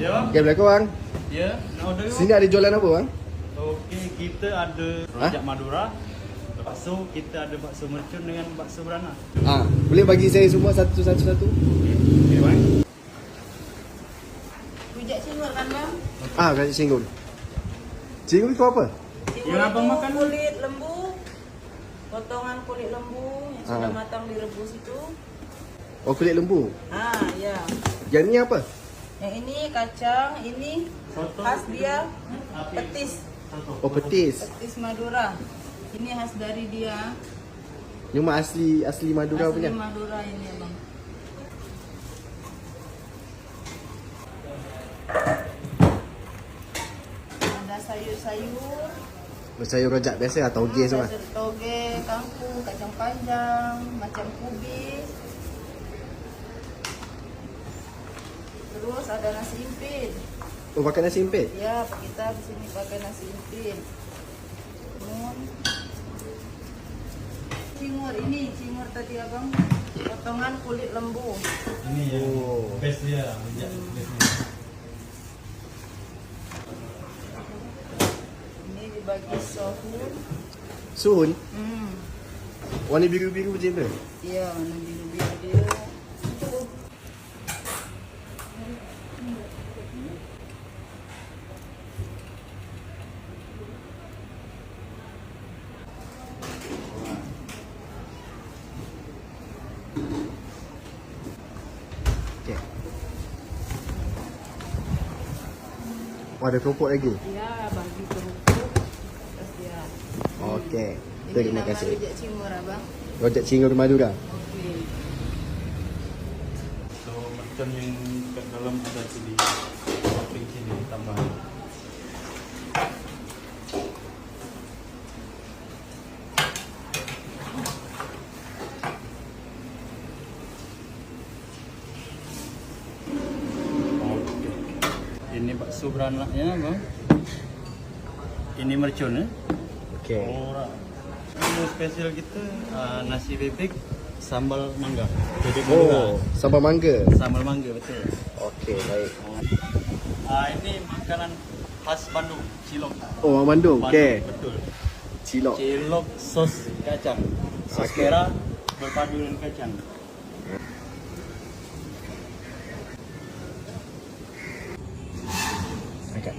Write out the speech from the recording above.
Ya. Okay, Assalamualaikum bang. Ya, nak order ke? Sini ada jualan apa bang? Okey, kita ada rojak Madura. Lepas tu kita ada bakso mercun dengan bakso beranak. Boleh bagi saya semua satu-satu? Okey, bang. Rujak cingur kan bang? Rajak cinggur. Cinggur itu apa? Cingur Yang abang itu makan kulit lembu. Potongan kulit lembu yang sudah matang direbus itu. Oh, kulit lembu. Ya. Yang ni apa? Yang ini kacang, ini Soto. khas dia petis. Oh, petis. Petis Madura. Ini khas dari dia. Cuma asli Madura Asli punya. Madura ini abang. Ada sayur-sayur. Sayur rojak biasa atau toge semua. Toge, kangkung, kacang panjang, macam kubis. Terus ada nasi impit. Oh, pakai nasi impit. Ya, kita di sini pakai nasi impit. Cingur tadi abang, potongan kulit lembu. Ini yang best dia, rojak best dia. Ini dibagi sohun. Sun. Warna biru-biru macam tu. Iya, warna biru-biru dia. Okay. Oh, ada keropok lagi. Ya, bagi kerupuk atas dia. Okey. Ini Terima nama kasih. rujak cingur abang. Rojak cinggur Madura. Okey. So, mercun yang kat dalam ada cili. Topping cili tambah. Ini bakso beranaknya bang. Ini mercun ya. Okey. Menu spesial kita nasi bebek sambal mangga. Bebek Madura. Oh, sambal mangga. Sambal mangga betul. Okey, baik. Ini makanan khas Bandung, cilok. Oh, orang Bandung. Okey. Betul. Cilok. Cilok sos kacang. Sos Okey. kera berpadu dengan kacang. Angkat.